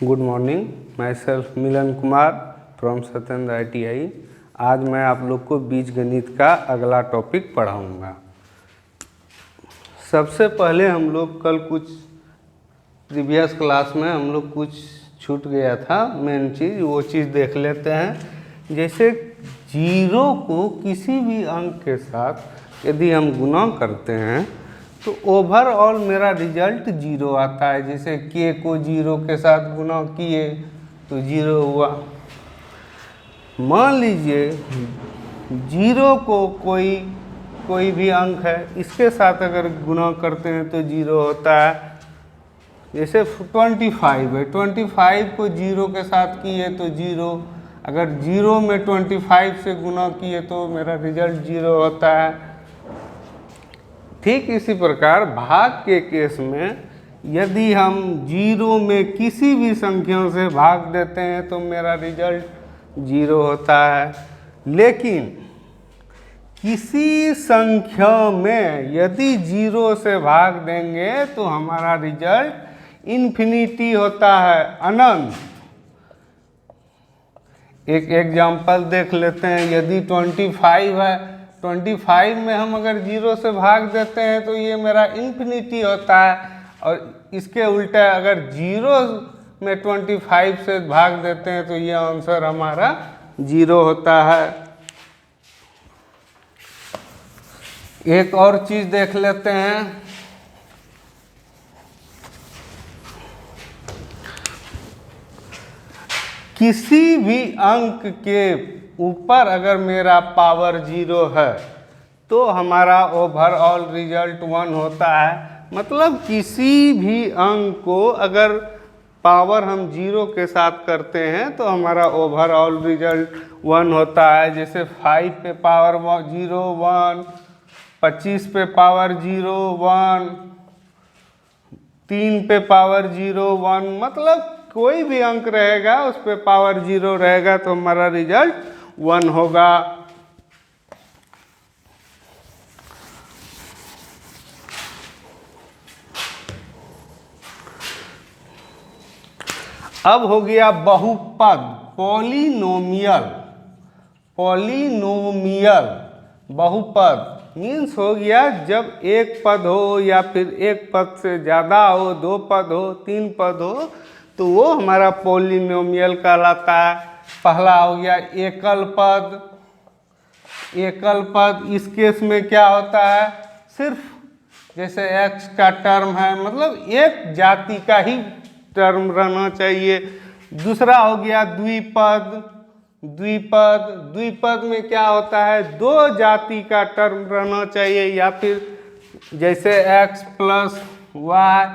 Good morning, my self Milan Kumar from Satyendra ITI। आज मैं आप लोग को बीजगणित का अगला टॉपिक पढ़ाऊँगा। सबसे पहले हम लोग कल कुछ प्रीवियस क्लास में हम लोग कुछ छूट गया था, मेन चीज़ वो चीज़ देख लेते हैं। जैसे जीरो को किसी भी अंक के साथ यदि हम गुणा करते हैं तो ओवरऑल मेरा रिजल्ट जीरो आता है। जैसे के को जीरो के साथ गुणा किए तो जीरो हुआ। मान लीजिए जीरो को कोई भी अंक है, इसके साथ अगर गुणा करते हैं तो जीरो होता है। जैसे 25 है, 25 को जीरो के साथ किए तो जीरो, अगर जीरो में 25 से गुणा किए तो मेरा रिजल्ट जीरो होता है। ठीक इसी प्रकार भाग के केस में यदि हम जीरो में किसी भी संख्या से भाग देते हैं तो मेरा रिजल्ट जीरो होता है। लेकिन किसी संख्या में यदि जीरो से भाग देंगे तो हमारा रिजल्ट इन्फिनिटी होता है, अनंत। एक एग्जाम्पल देख लेते हैं। यदि 25 है, 25 में हम अगर जीरो से भाग देते हैं तो ये मेरा इन्फिनिटी होता है। और इसके उल्टा अगर जीरो में 25 से भाग देते हैं तो ये आंसर हमारा जीरो होता है। एक और चीज़ देख लेते हैं। किसी भी अंक के ऊपर अगर मेरा पावर जीरो है तो हमारा ओवरऑल रिजल्ट 1 होता है। मतलब किसी भी अंक को अगर पावर हम जीरो के साथ करते हैं तो हमारा ओवरऑल रिजल्ट 1 होता है। जैसे 5 पे पावर 0 1, 25 पे पावर 0 1, 3 पे पावर 0 1, मतलब कोई भी अंक रहेगा उस पे पावर 0 रहेगा तो हमारा रिजल्ट 1 होगा। अब हो गया बहुपद, पॉलिनोमियल। पॉलिनोमियल बहुपद मीन्स हो गया जब एक पद हो या फिर एक पद से ज़्यादा हो, 2 पद हो, 3 पद हो, तो वो हमारा पॉलिनोमियल कहलाता है। पहला हो गया एकल पद। एकल पद इस केस में क्या होता है, सिर्फ जैसे x का टर्म है, मतलब एक जाति का ही टर्म रहना चाहिए। दूसरा हो गया द्विपद। द्विपद, द्विपद में क्या होता है, 2 जाति का टर्म रहना चाहिए, या फिर जैसे x plus y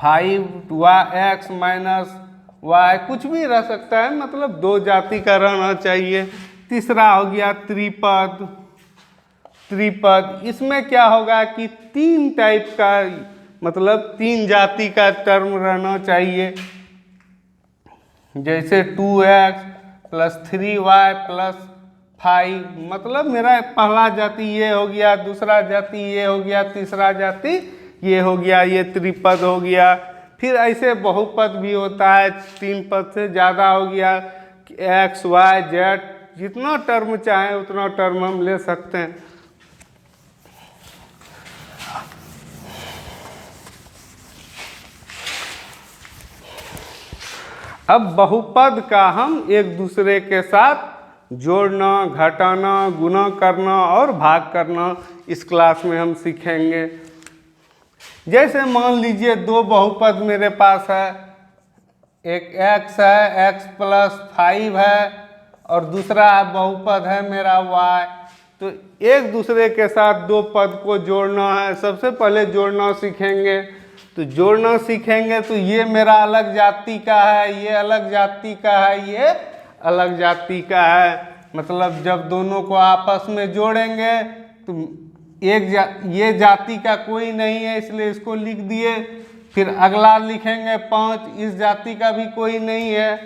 5x minus y, कुछ भी रह सकता है, मतलब 2 जाति का रहना चाहिए। तीसरा हो गया त्रिपद। त्रिपद इसमें क्या होगा कि 3 टाइप का, मतलब 3 जाति का टर्म रहना चाहिए। जैसे 2x प्लस 3y प्लस 5, मतलब मेरा पहला जाति ये हो गया, दूसरा जाति ये हो गया, तीसरा जाति ये हो गया, ये त्रिपद हो गया। फिर ऐसे बहुपद भी होता है, 3 पद से ज़्यादा हो गया, x y z, जितना टर्म चाहे उतना टर्म हम ले सकते हैं। अब बहुपद का हम एक दूसरे के साथ जोड़ना, घटाना, गुणा करना और भाग करना इस क्लास में हम सीखेंगे। जैसे मान लीजिए 2 बहुपद मेरे पास है, एक x है, x प्लस 5 है, और दूसरा बहुपद है मेरा y। तो एक दूसरे के साथ 2 पद को जोड़ना है। सबसे पहले जोड़ना सीखेंगे। तो जोड़ना सीखेंगे तो ये मेरा अलग जाति का है, ये अलग जाति का है, ये अलग जाति का है। मतलब जब दोनों को आपस में जोड़ेंगे तो ये जाति का कोई नहीं है, इसलिए इसको लिख दिए। फिर अगला लिखेंगे 5, इस जाति का भी कोई नहीं है।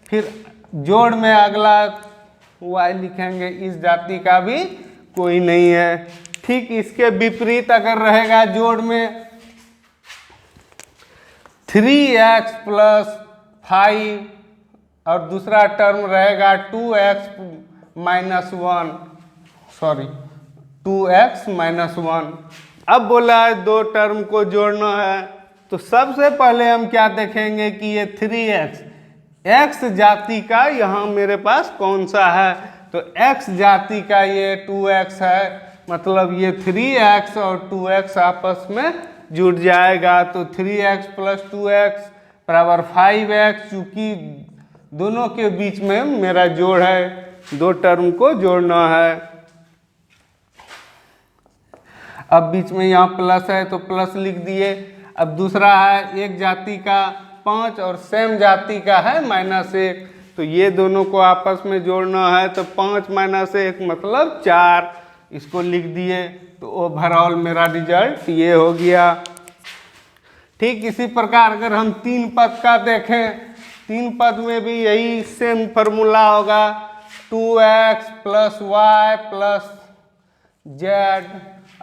फिर जोड़ में अगला y लिखेंगे, इस जाति का भी कोई नहीं है। ठीक इसके विपरीत अगर रहेगा जोड़ में 3x प्लस 5 और दूसरा टर्म रहेगा 2x minus 1, sorry 2x minus 1। अब बोला है दो टर्म को जोड़ना है, तो सबसे पहले हम क्या देखेंगे कि ये 3x x जाति का यहाँ मेरे पास कौन सा है, तो x जाति का ये 2x है, मतलब ये 3x और 2x आपस में जुड़ जाएगा, तो 3x प्लस 2x बराबर 5x। चूँकि दोनों के बीच में मेरा जोड़ है, दो टर्म को जोड़ना है। अब बीच में यहाँ प्लस है तो प्लस लिख दिए। अब दूसरा है एक जाति का 5 और सेम जाति का है -1, तो ये दोनों को आपस में जोड़ना है, तो 5 माइनस 1 मतलब 4, इसको लिख दिए। तो ओवरऑल मेरा रिजल्ट ये हो गया। ठीक इसी प्रकार अगर हम 3 पद का देखें, 3 पद में भी यही सेम फार्मूला होगा, 2x plus y plus z,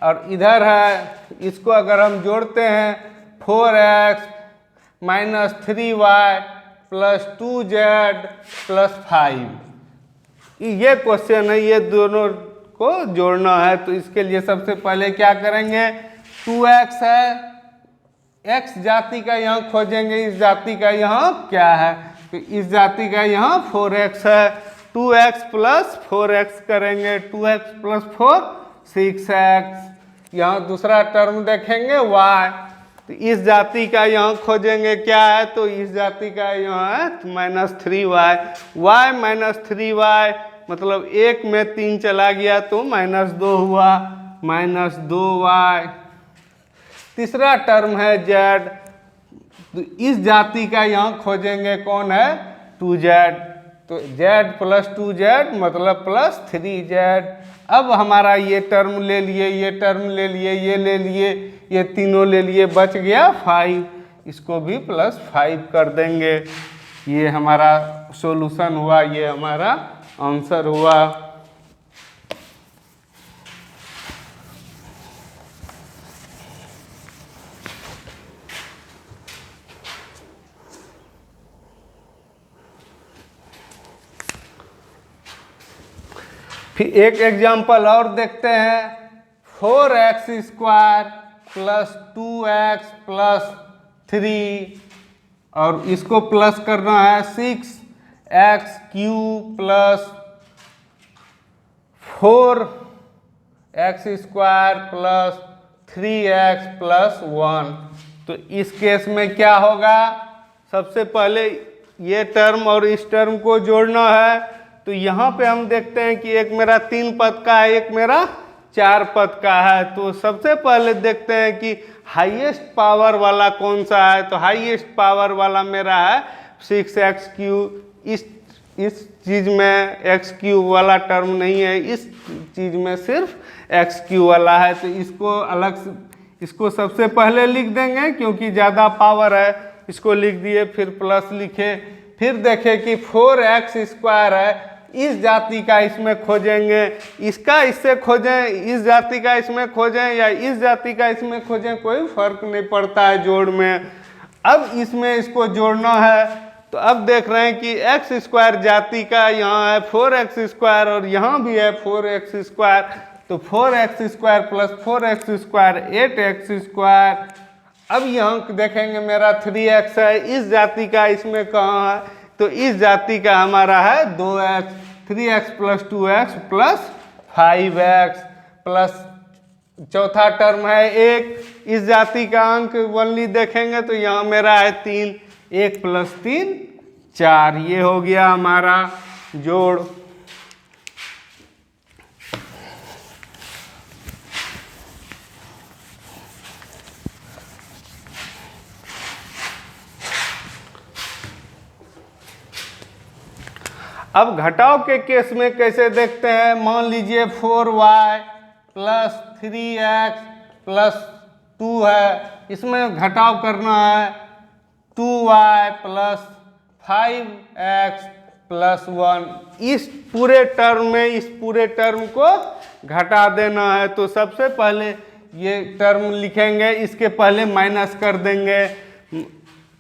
और इधर है इसको अगर हम जोड़ते हैं 4x minus 3y plus 2z plus 5। ये क्वेश्चन है, ये दोनों को जोड़ना है। तो इसके लिए सबसे पहले क्या करेंगे, 2x है, x जाति का यहाँ खोजेंगे, इस जाति का यहाँ क्या है, तो इस जाति का यहाँ 4x है, 2x प्लस 4x करेंगे, 2x प्लस 4 6x। यहाँ दूसरा टर्म देखेंगे y, तो इस जाति का यहाँ खोजेंगे क्या है, तो इस जाति का यहाँ है -3y, y माइनस 3y मतलब 1 में 3 चला गया तो -2 हुआ, -2y। तीसरा टर्म है z, तो इस जाति का यहाँ खोजेंगे कौन है, 2z, तो z प्लस 2z मतलब प्लस 3z। अब हमारा ये टर्म ले लिए, ये टर्म ले लिए, ये ले लिए, ये तीनों ले लिए, बच गया 5, इसको भी प्लस 5 कर देंगे। ये हमारा सॉल्यूशन हुआ, ये हमारा आंसर हुआ। फिर एक एग्जाम्पल और देखते हैं, 4x square plus 2x plus 3, और इसको प्लस करना है 6x cube plus 4x square plus 3x plus 1। तो इस केस में क्या होगा, सबसे पहले ये टर्म और इस टर्म को जोड़ना है। तो यहाँ पे हम देखते हैं कि एक मेरा 3 पद का है, एक मेरा 4 पद का है। तो सबसे पहले देखते हैं कि हाईएस्ट पावर वाला कौन सा है, तो हाईएस्ट पावर वाला मेरा है 6x क्यूब। इस चीज़ में x क्यूब वाला टर्म नहीं है, इस चीज़ में सिर्फ x क्यूब वाला है। तो इसको अलग से, इसको सबसे पहले लिख देंगे क्योंकि ज़्यादा पावर है, इसको लिख दिए, फिर प्लस लिखे। फिर देखें कि 4x स्क्वायर है, इस जाति का इसमें खोजेंगे, इसका इससे खोजें, इस जाति का इसमें खोजें या इस जाति का इसमें खोजें, कोई फर्क नहीं पड़ता है जोड़ में। अब इसमें इसको जोड़ना है, तो अब देख रहे हैं कि x स्क्वायर जाति का यहाँ है 4x स्क्वायर और यहाँ भी है 4x स्क्वायर, तो 4x square plus 4x square 8x square. अब यहाँ देखेंगे मेरा 3x है, इस जाति का इसमें कहाँ है, तो इस जाति का हमारा है 2x, 3x plus 2x plus 5x plus चौथा टर्म है 1, इस जाति का अंक ओनली देखेंगे तो यहाँ मेरा है 3, 1 प्लस 3 4, ये हो गया हमारा जोड़। अब घटाव के केस में कैसे देखते हैं, मान लीजिए 4y प्लस 3x प्लस 2 है, इसमें घटाव करना है 2y प्लस 5x प्लस 1। इस पूरे टर्म में इस पूरे टर्म को घटा देना है। तो सबसे पहले ये टर्म लिखेंगे, इसके पहले माइनस कर देंगे,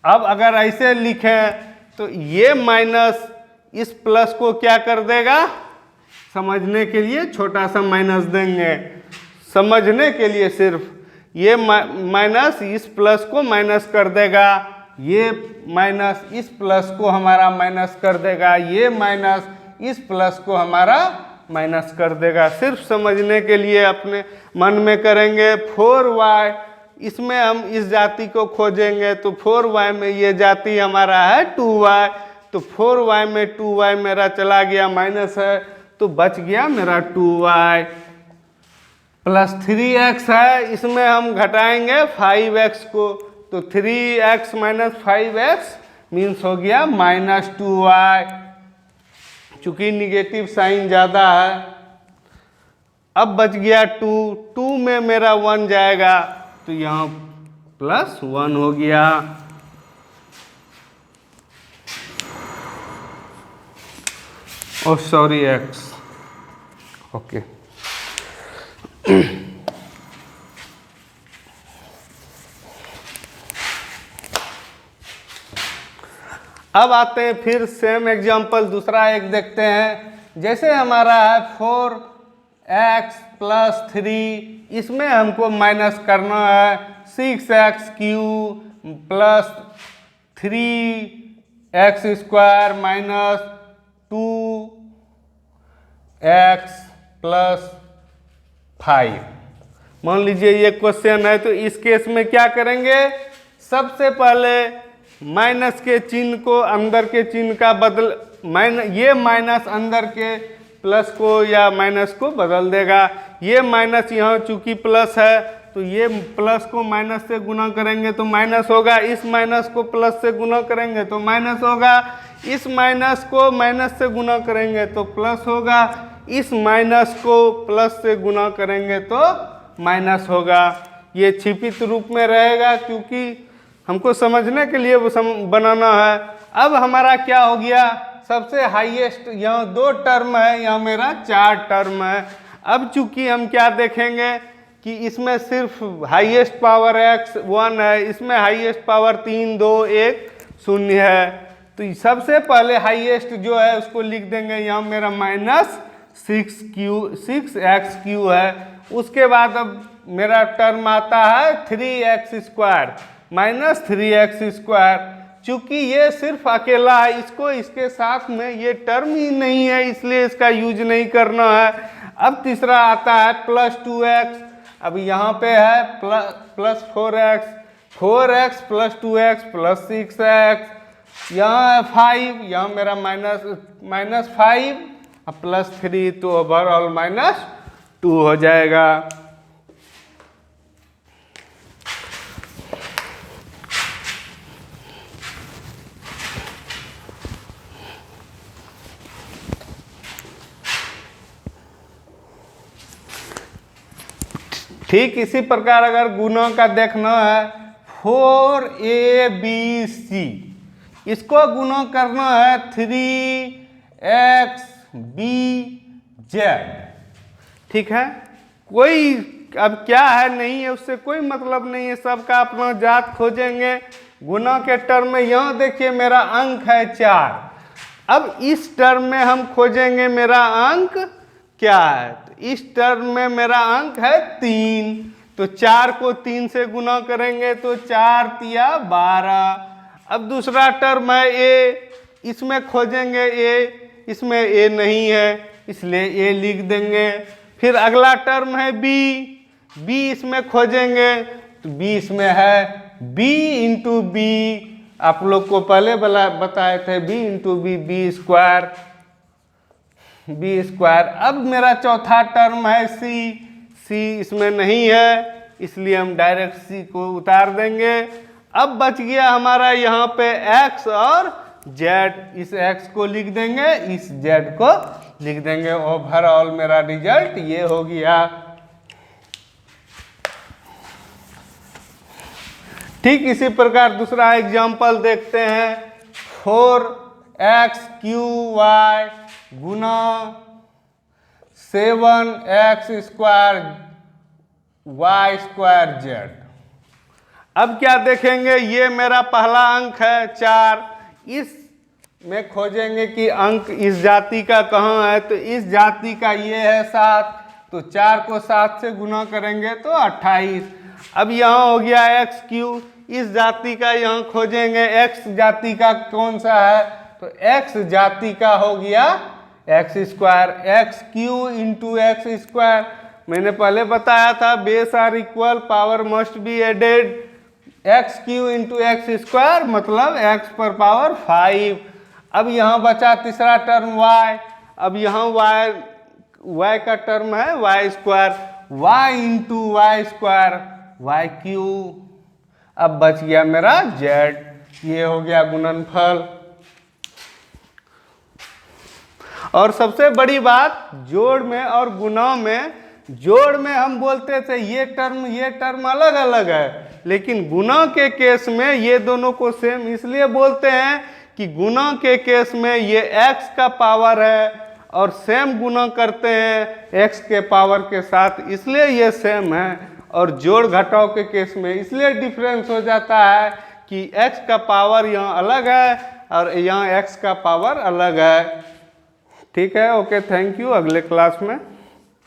अब अगर ऐसे लिखें तो ये माइनस इस प्लस को क्या कर देगा, समझने के लिए छोटा सा माइनस देंगे, समझने के लिए सिर्फ ये माइनस इस प्लस को माइनस कर देगा, ये माइनस इस प्लस को हमारा माइनस कर देगा, ये माइनस इस प्लस को हमारा माइनस कर देगा। सिर्फ समझने के लिए अपने मन में करेंगे। 4y, इसमें हम इस जाति को खोजेंगे तो 4y में ये जाति हमारा है 2y, तो 4y में 2y मेरा चला गया, माइनस है तो बच गया मेरा 2y। प्लस 3x है, इसमें हम घटाएंगे 5x को, तो 3x माइनस 5x मीन्स हो गया माइनस 2y, चूंकि निगेटिव साइन ज़्यादा है। अब बच गया 2 में मेरा 1 जाएगा तो यहाँ प्लस 1 हो गया। ओ सॉरी x, ओके। अब आते हैं फिर सेम एग्जांपल, दूसरा एक देखते हैं। जैसे हमारा है 4x प्लस 3, इसमें हमको माइनस करना है 6x³ plus 3x² minus 2x plus 5। मान लीजिए ये क्वेश्चन है, तो इस केस में क्या करेंगे, सबसे पहले माइनस के चिन्ह को अंदर के चिन्ह का बदल, ये माइनस अंदर के प्लस को या माइनस को बदल देगा। ये माइनस यहाँ चूंकि प्लस है तो ये प्लस को माइनस से गुना करेंगे तो माइनस होगा, इस माइनस को प्लस से गुना करेंगे तो माइनस होगा, इस माइनस को माइनस से गुना करेंगे तो प्लस होगा, इस माइनस को प्लस से गुना करेंगे तो माइनस होगा। ये छिपित रूप में रहेगा क्योंकि हमको समझने के लिए वो बनाना है। अब हमारा क्या हो गया, सबसे हाईएस्ट, यहाँ 2 टर्म है, यहाँ मेरा 4 टर्म है। अब चूंकि हम क्या देखेंगे कि इसमें सिर्फ हाईएस्ट पावर x 1 है, इसमें हाईएस्ट पावर 3 2 1 0 है, तो सबसे पहले हाईएस्ट जो है उसको लिख देंगे, यहाँ मेरा माइनस 6x³ है। उसके बाद अब मेरा टर्म आता है 3x² माइनस 3x²। चूंकि ये सिर्फ अकेला है, इसको इसके साथ में ये टर्म ही नहीं है, इसलिए इसका यूज नहीं करना है। अब तीसरा आता है प्लस 2x, अब यहाँ पे है plus 4x plus 2x plus 6x, यहाँ है 5, यहाँ मेरा माइनस 5 अब प्लस 3, तो ओवरऑल माइनस 2 हो जाएगा। ठीक इसी प्रकार अगर गुना का देखना है 4abc, इसको गुना करना है 3xbz। ठीक है, कोई अब क्या है नहीं है उससे कोई मतलब नहीं है, सबका अपना जात खोजेंगे। गुना के टर्म में यहाँ देखिए मेरा अंक है 4, अब इस टर्म में हम खोजेंगे मेरा अंक क्या है, तो इस टर्म में मेरा अंक है 3, तो 4 को 3 से गुना करेंगे तो 4 तिया 12। अब दूसरा टर्म है a, इसमें खोजेंगे a, इसमें a नहीं है इसलिए a लिख देंगे। फिर अगला टर्म है b, इसमें खोजेंगे तो b इसमें है b इंटू b, आप लोग को पहले बताए थे b इंटू b, b²। अब मेरा चौथा टर्म है c इसमें नहीं है इसलिए हम डायरेक्ट c को उतार देंगे। अब बच गया हमारा यहाँ पे x और z, इस x को लिख देंगे, इस z को लिख देंगे। ओवरऑल मेरा रिजल्ट ये हो गया। ठीक इसी प्रकार दूसरा एग्जांपल देखते हैं, 4x³ गुना 7x² y² z। अब क्या देखेंगे, ये मेरा पहला अंक है 4, इस में खोजेंगे कि अंक इस जाति का कहाँ है, तो इस जाति का ये है 7, तो 4 को 7 से गुना करेंगे तो 28। अब यहाँ हो गया एक्स क्यू, इस जाति का यहाँ खोजेंगे, एक्स जाति का कौन सा है, तो एक्स जाति का हो गया x square, x cube into x square. मैंने पहले बताया था base are equal, power must be added, x cube into x square मतलब एक्स पर पावर 5। अब यहाँ बचा तीसरा टर्म y, अब यहाँ y का टर्म है y square, y into y square y cube. अब बच गया मेरा z, ये हो गया गुणनफल। और सबसे बड़ी बात जोड़ में और गुणा में, जोड़ में हम बोलते थे ये टर्म अलग अलग है, लेकिन गुणा के केस में ये दोनों को सेम इसलिए बोलते हैं कि गुणा के केस में ये x का पावर है और सेम गुणा करते हैं x के पावर के साथ, इसलिए ये सेम है। और जोड़ घटाव के केस में इसलिए डिफरेंस हो जाता है कि x का पावर यहाँ अलग है और यहाँ x का पावर अलग है। ठीक है, ओके, थैंक यू। अगले क्लास में